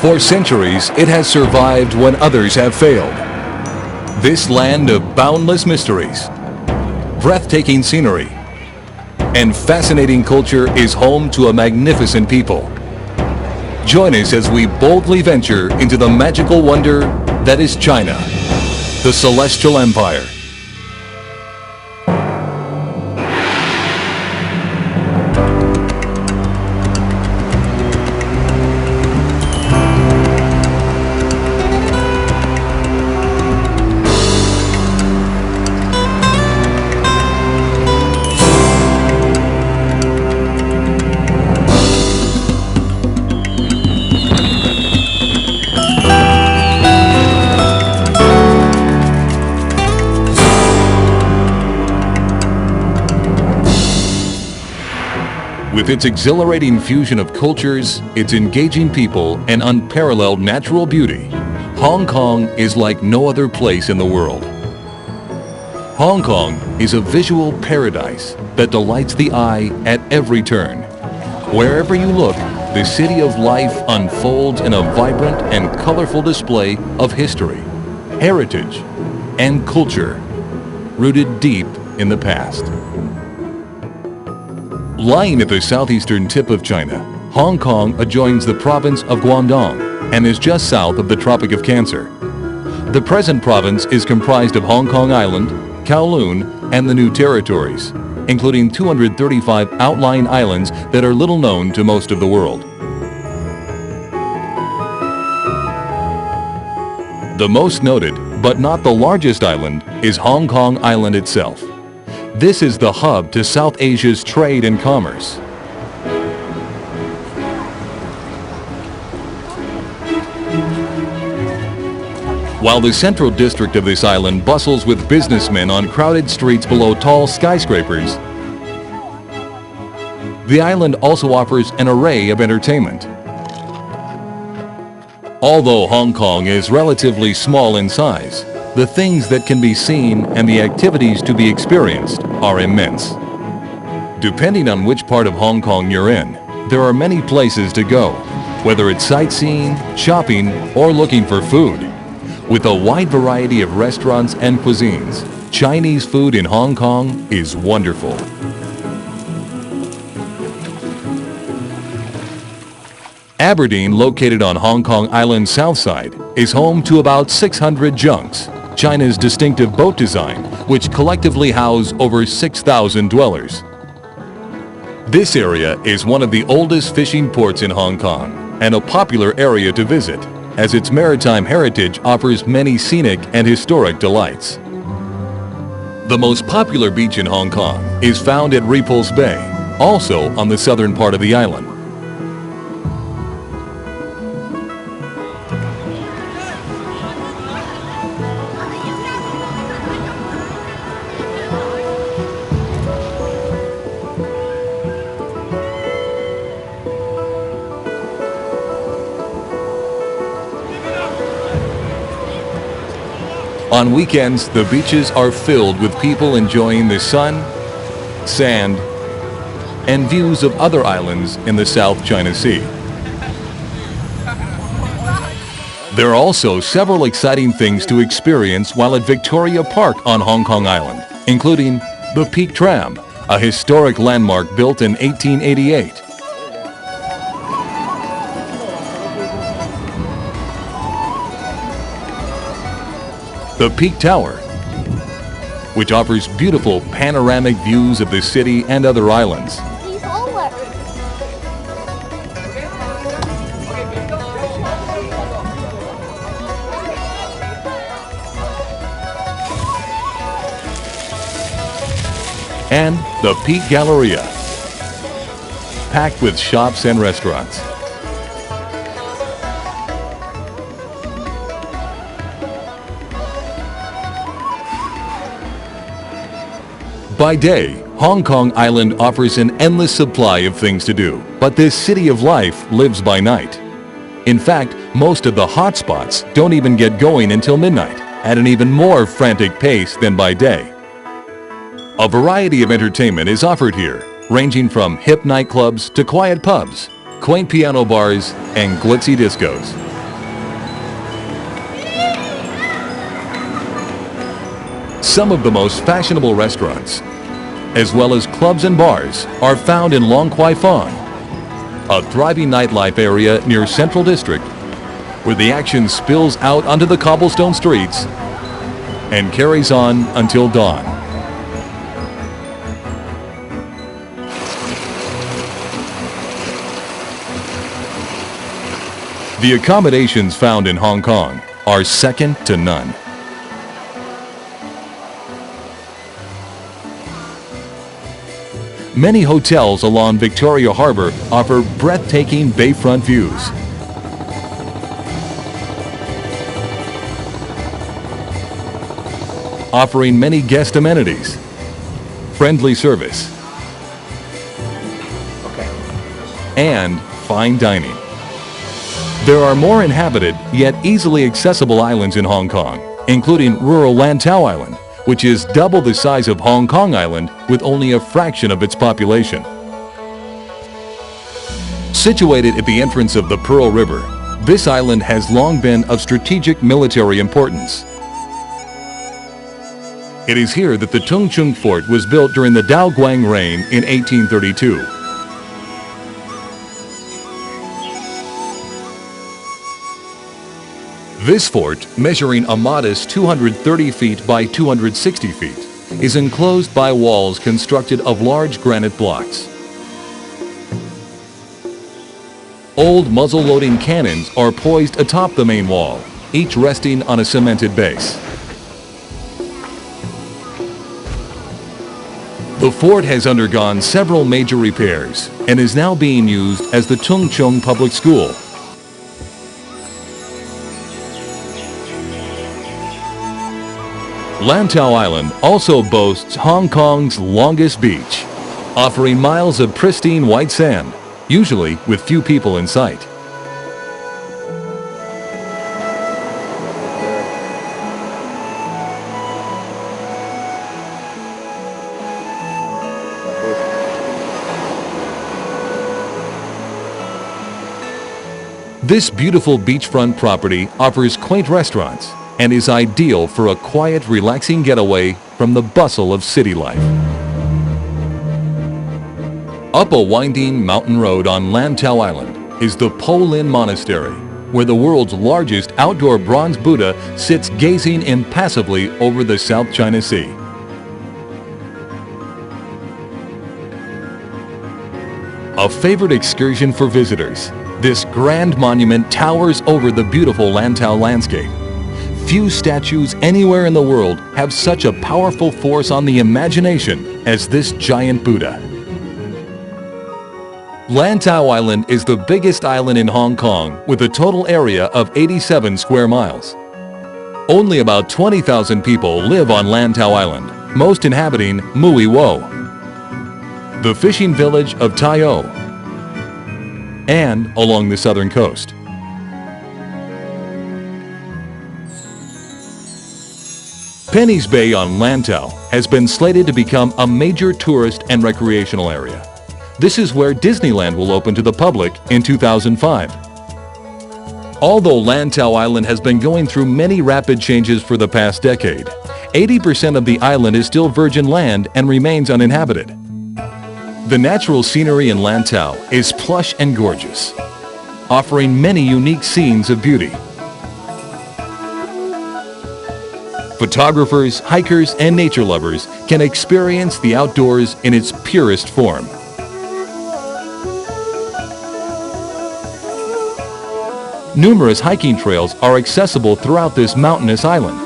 For centuries, it has survived when others have failed. This land of boundless mysteries, breathtaking scenery, and fascinating culture is home to a magnificent people. Join us as we boldly venture into the magical wonder that is China, the Celestial Empire. With its exhilarating fusion of cultures, its engaging people, and unparalleled natural beauty, Hong Kong is like no other place in the world. Hong Kong is a visual paradise that delights the eye at every turn. Wherever you look, the city of life unfolds in a vibrant and colorful display of history, heritage, and culture, rooted deep in the past. Lying at the southeastern tip of China, Hong Kong adjoins the province of Guangdong and is just south of the Tropic of Cancer. The present province is comprised of Hong Kong Island, Kowloon, and the New Territories, including 235 outlying islands that are little known to most of the world. The most noted, but not the largest island, is Hong Kong Island itself. This is the hub to South Asia's trade and commerce. While the central district of this island bustles with businessmen on crowded streets below tall skyscrapers, the island also offers an array of entertainment. Although Hong Kong is relatively small in size, the things that can be seen and the activities to be experienced are immense. Depending on which part of Hong Kong you're in, there are many places to go, whether it's sightseeing, shopping, or looking for food. With a wide variety of restaurants and cuisines, Chinese food in Hong Kong is wonderful. Aberdeen, located on Hong Kong Island's south side, is home to about 600 junks, China's distinctive boat design, which collectively house over 6,000 dwellers. This area is one of the oldest fishing ports in Hong Kong and a popular area to visit, as its maritime heritage offers many scenic and historic delights. The most popular beach in Hong Kong is found at Repulse Bay, also on the southern part of the island. On weekends, the beaches are filled with people enjoying the sun, sand, and views of other islands in the South China Sea. There are also several exciting things to experience while at Victoria Park on Hong Kong Island, including the Peak Tram, a historic landmark built in 1888. The Peak Tower, which offers beautiful panoramic views of the city and other islands. And the Peak Galleria, packed with shops and restaurants. By day, Hong Kong Island offers an endless supply of things to do, but this city of life lives by night. In fact, most of the hot spots don't even get going until midnight, at an even more frantic pace than by day. A variety of entertainment is offered here, ranging from hip nightclubs to quiet pubs, quaint piano bars, and glitzy discos. Some of the most fashionable restaurants, as well as clubs and bars, are found in Long Kwai Fong, a thriving nightlife area near Central District, where the action spills out onto the cobblestone streets and carries on until dawn. The accommodations found in Hong Kong are second to none. Many hotels along Victoria Harbour offer breathtaking bayfront views. Offering many guest amenities, friendly service, and fine dining. There are more inhabited yet easily accessible islands in Hong Kong, including rural Lantau Island, which is double the size of Hong Kong Island with only a fraction of its population. Situated at the entrance of the Pearl River, this island has long been of strategic military importance. It is here that the Tung Chung Fort was built during the Dao Guang reign in 1832. This fort, measuring a modest 230 feet by 260 feet, is enclosed by walls constructed of large granite blocks. Old muzzle-loading cannons are poised atop the main wall, each resting on a cemented base. The fort has undergone several major repairs and is now being used as the Tung Chung Public School. Lantau Island also boasts Hong Kong's longest beach, offering miles of pristine white sand, usually with few people in sight. This beautiful beachfront property offers quaint restaurants and is ideal for a quiet, relaxing getaway from the bustle of city life. Up a winding mountain road on Lantau Island is the Po Lin Monastery, where the world's largest outdoor bronze Buddha sits gazing impassively over the South China Sea. A favorite excursion for visitors, this grand monument towers over the beautiful Lantau landscape. Few statues anywhere in the world have such a powerful force on the imagination as this giant Buddha. Lantau Island is the biggest island in Hong Kong with a total area of 87 square miles. Only about 20,000 people live on Lantau Island, most inhabiting Mui Wo, the fishing village of Tai O, and along the southern coast. Penny's Bay on Lantau has been slated to become a major tourist and recreational area. This is where Disneyland will open to the public in 2005. Although Lantau Island has been going through many rapid changes for the past decade, 80% of the island is still virgin land and remains uninhabited. The natural scenery in Lantau is plush and gorgeous, offering many unique scenes of beauty. Photographers, hikers, and nature lovers can experience the outdoors in its purest form. Numerous hiking trails are accessible throughout this mountainous island.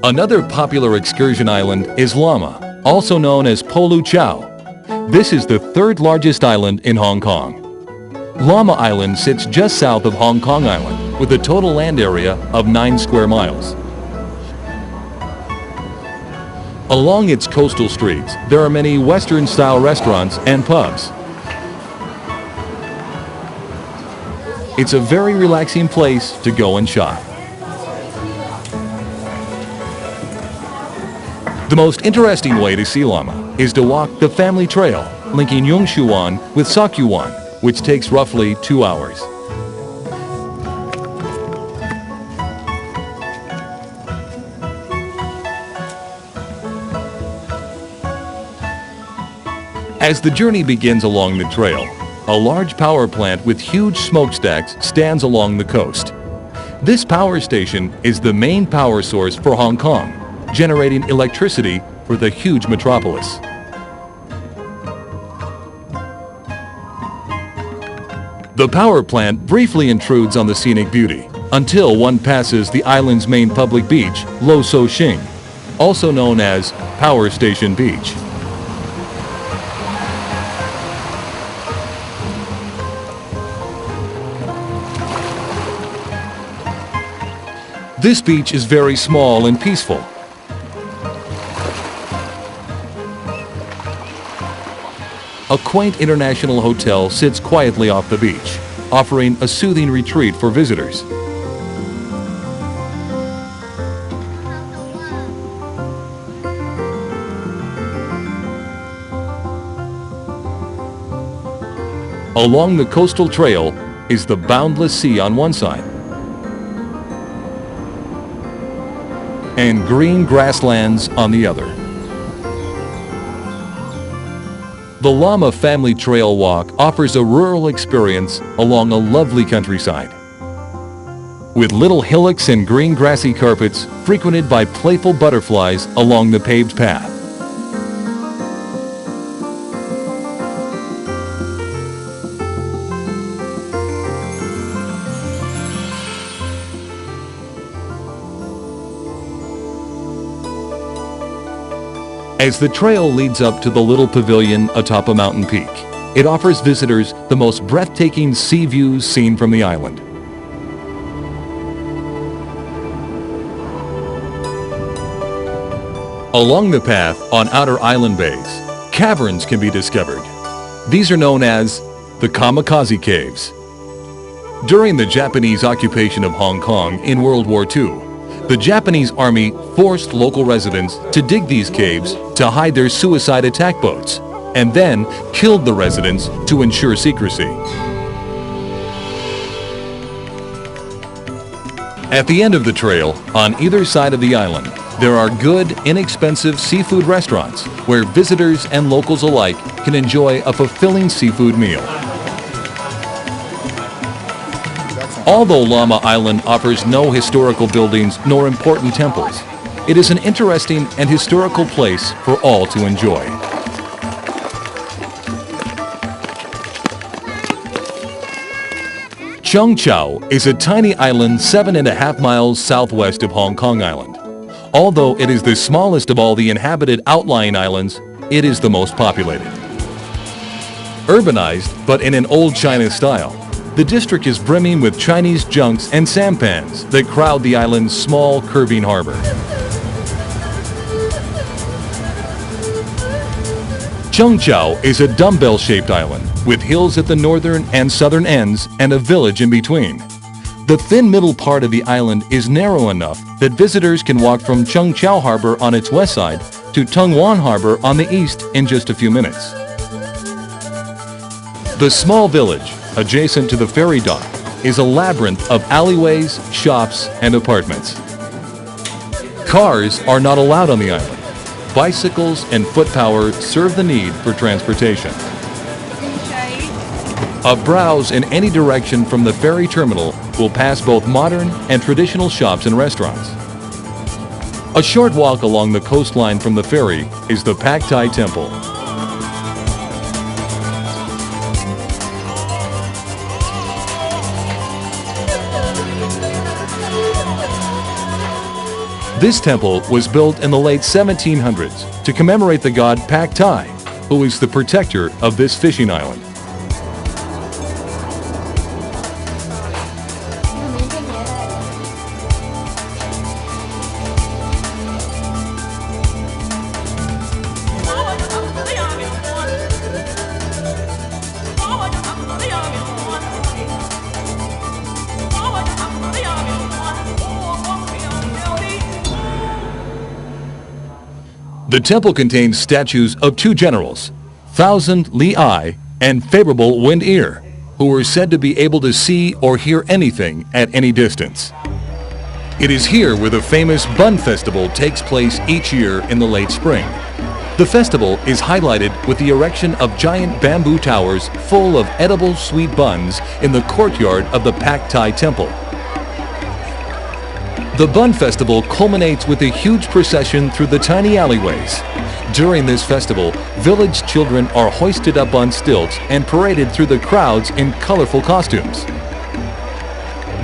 Another popular excursion island is Lama, also known as Po Lu Chau. This is the third largest island in Hong Kong. Lama Island sits just south of Hong Kong Island, with a total land area of 9 square miles. Along its coastal streets, there are many Western-style restaurants and pubs. It's a very relaxing place to go and shop. The most interesting way to see Lama is to walk the family trail linking Yongshuwan with Sakyuwan, which takes roughly 2 hours. As the journey begins along the trail, a large power plant with huge smokestacks stands along the coast. This power station is the main power source for Hong Kong, generating electricity for the huge metropolis. The power plant briefly intrudes on the scenic beauty until one passes the island's main public beach, Lo So Shing, also known as Power Station Beach. This beach is very small and peaceful. A quaint international hotel sits quietly off the beach, offering a soothing retreat for visitors. Along the coastal trail is the boundless sea on one side, and green grasslands on the other. The Lama Family Trail Walk offers a rural experience along a lovely countryside, with little hillocks and green grassy carpets frequented by playful butterflies along the paved path. As the trail leads up to the little pavilion atop a mountain peak, it offers visitors the most breathtaking sea views seen from the island. Along the path on outer island bays, caverns can be discovered. These are known as the Kamikaze Caves. During the Japanese occupation of Hong Kong in World War II, the Japanese army forced local residents to dig these caves to hide their suicide attack boats, and then killed the residents to ensure secrecy. At the end of the trail, on either side of the island, there are good, inexpensive seafood restaurants where visitors and locals alike can enjoy a fulfilling seafood meal. Although Lama Island offers no historical buildings nor important temples, it is an interesting and historical place for all to enjoy. Cheung Chau is a tiny island 7.5 miles southwest of Hong Kong Island. Although it is the smallest of all the inhabited outlying islands, it is the most populated. Urbanized, but in an old China style, the district is brimming with Chinese junks and sampans that crowd the island's small, curving harbor. Cheung Chau is a dumbbell-shaped island with hills at the northern and southern ends and a village in between. The thin middle part of the island is narrow enough that visitors can walk from Cheung Chau Harbor on its west side to Tung Wan Harbor on the east in just a few minutes. The small village, adjacent to the ferry dock, is a labyrinth of alleyways, shops, and apartments. Cars are not allowed on the island. Bicycles and foot power serve the need for transportation. A browse in any direction from the ferry terminal will pass both modern and traditional shops and restaurants. A short walk along the coastline from the ferry is the Pak Tai Temple. This temple was built in the late 1700s to commemorate the god Pak Tai, who is the protector of this fishing island. The temple contains statues of two generals, Thousand Li Ai and Favorable Wind Ear, who were said to be able to see or hear anything at any distance. It is here where the famous Bun Festival takes place each year in the late spring. The festival is highlighted with the erection of giant bamboo towers full of edible sweet buns in the courtyard of the Pak Tai Temple. The Bun Festival culminates with a huge procession through the tiny alleyways. During this festival, village children are hoisted up on stilts and paraded through the crowds in colorful costumes.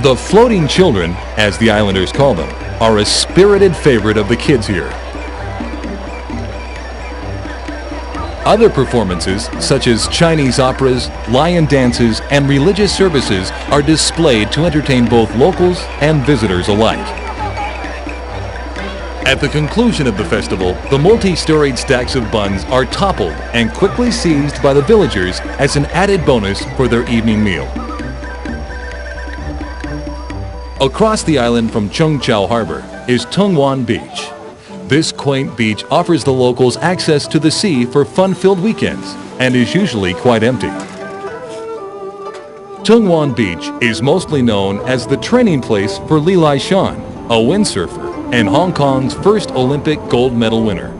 The floating children, as the islanders call them, are a spirited favorite of the kids here. Other performances, such as Chinese operas, lion dances, and religious services, are displayed to entertain both locals and visitors alike. At the conclusion of the festival, the multi-storied stacks of buns are toppled and quickly seized by the villagers as an added bonus for their evening meal. Across the island from Cheung Chau Harbor is Tung Wan Beach. This quaint beach offers the locals access to the sea for fun-filled weekends and is usually quite empty. Tung Wan Beach is mostly known as the training place for Li Lai Shan, a windsurfer and Hong Kong's first Olympic gold medal winner.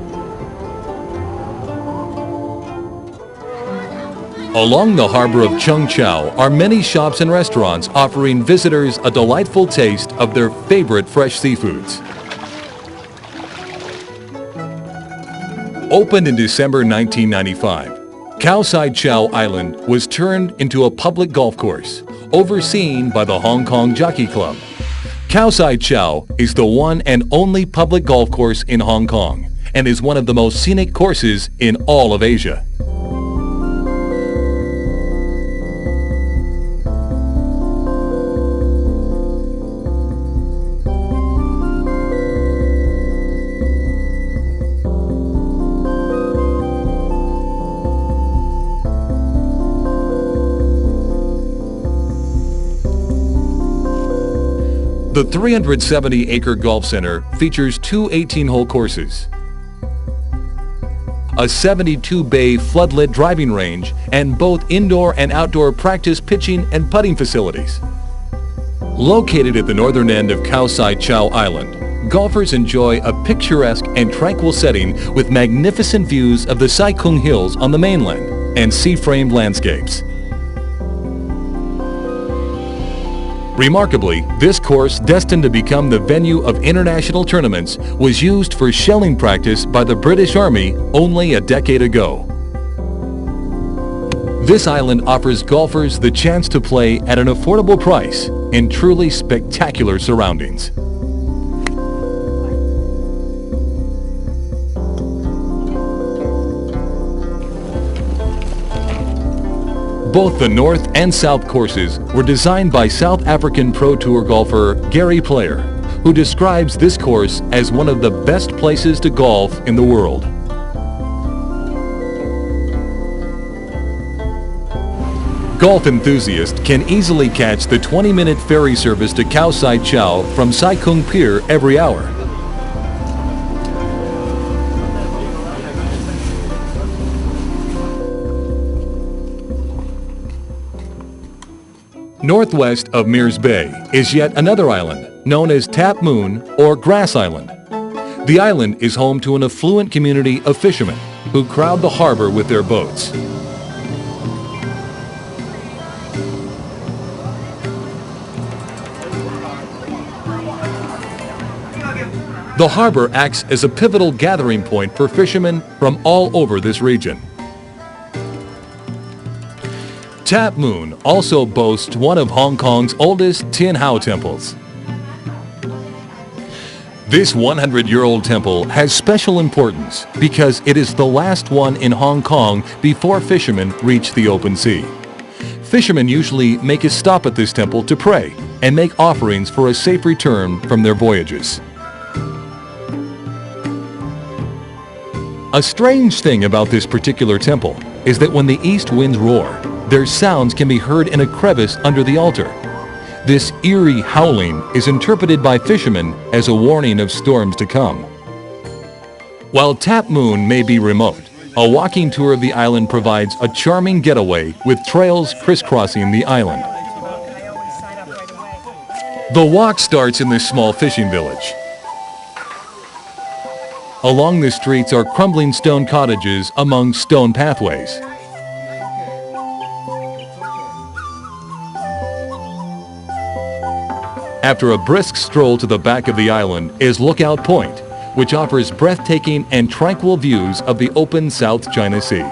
Along the harbor of Cheung Chau are many shops and restaurants offering visitors a delightful taste of their favorite fresh seafoods. Opened in December 1995, Khao Sai Chau Island was turned into a public golf course, overseen by the Hong Kong Jockey Club. Khao Sai Chau is the one and only public golf course in Hong Kong and is one of the most scenic courses in all of Asia. The 370-acre golf center features two 18-hole courses, a 72-bay floodlit driving range, and both indoor and outdoor practice pitching and putting facilities. Located at the northern end of Khao Sai Chau Island, golfers enjoy a picturesque and tranquil setting with magnificent views of the Sai Kung Hills on the mainland and sea-framed landscapes. Remarkably, this course, destined to become the venue of international tournaments, was used for shelling practice by the British Army only a decade ago. This island offers golfers the chance to play at an affordable price in truly spectacular surroundings. Both the North and South courses were designed by South African Pro Tour golfer Gary Player, who describes this course as one of the best places to golf in the world. Golf enthusiasts can easily catch the 20-minute ferry service to Khao Sai Chau from Sai Kung Pier every hour. Northwest of Mears Bay is yet another island, known as Tap Moon or Grass Island. The island is home to an affluent community of fishermen who crowd the harbor with their boats. The harbor acts as a pivotal gathering point for fishermen from all over this region. Tap Moon also boasts one of Hong Kong's oldest Tin Hau temples. This 100-year-old temple has special importance because it is the last one in Hong Kong before fishermen reach the open sea. Fishermen usually make a stop at this temple to pray and make offerings for a safe return from their voyages. A strange thing about this particular temple is that when the east winds roar, their sounds can be heard in a crevice under the altar. This eerie howling is interpreted by fishermen as a warning of storms to come. While Tap Moon may be remote, a walking tour of the island provides a charming getaway with trails crisscrossing the island. The walk starts in this small fishing village. Along the streets are crumbling stone cottages among stone pathways. After a brisk stroll to the back of the island is Lookout Point, which offers breathtaking and tranquil views of the open South China Sea.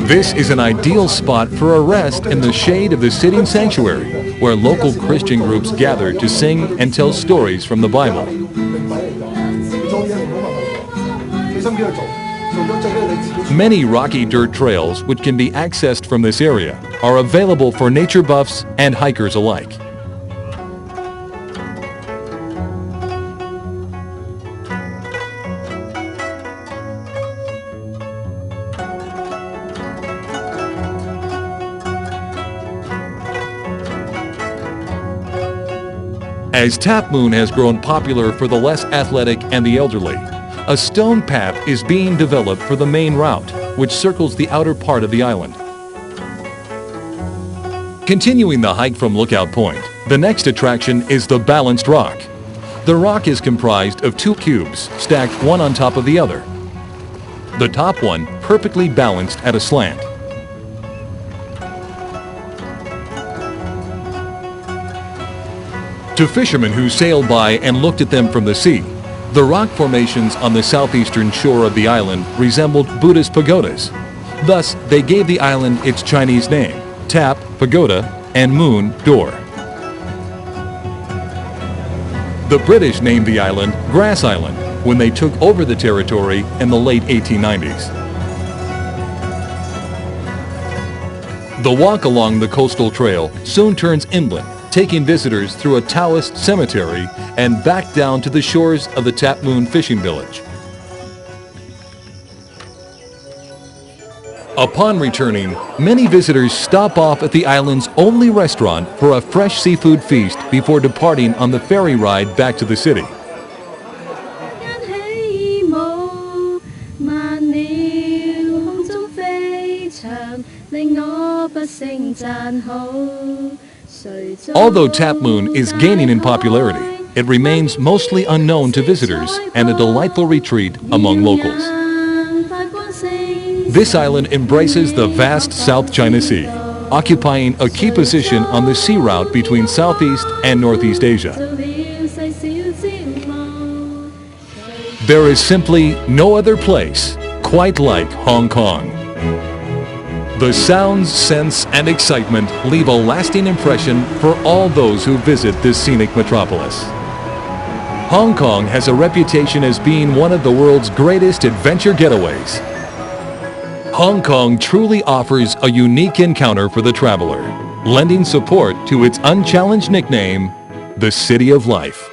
This is an ideal spot for a rest in the shade of the sitting sanctuary, where local Christian groups gather to sing and tell stories from the Bible. Many rocky dirt trails, which can be accessed from this area, are available for nature buffs and hikers alike. As Tap Moon has grown popular for the less athletic and the elderly, a stone path is being developed for the main route, which circles the outer part of the island. Continuing the hike from Lookout Point, the next attraction is the Balanced Rock. The rock is comprised of two cubes stacked one on top of the other. The top one perfectly balanced at a slant. To fishermen who sailed by and looked at them from the sea, the rock formations on the southeastern shore of the island resembled Buddhist pagodas. Thus, they gave the island its Chinese name, Tap, Pagoda, and Moon, Door. The British named the island Grass Island when they took over the territory in the late 1890s. The walk along the coastal trail soon turns inland, taking visitors through a Taoist cemetery and back down to the shores of the Tap Moon fishing village. Upon returning, many visitors stop off at the island's only restaurant for a fresh seafood feast before departing on the ferry ride back to the city. Although Tap Moon is gaining in popularity, it remains mostly unknown to visitors and a delightful retreat among locals. This island embraces the vast South China Sea, occupying a key position on the sea route between Southeast and Northeast Asia. There is simply no other place quite like Hong Kong. The sounds, scents, and excitement leave a lasting impression for all those who visit this scenic metropolis. Hong Kong has a reputation as being one of the world's greatest adventure getaways. Hong Kong truly offers a unique encounter for the traveler, lending support to its unchallenged nickname, the City of Life.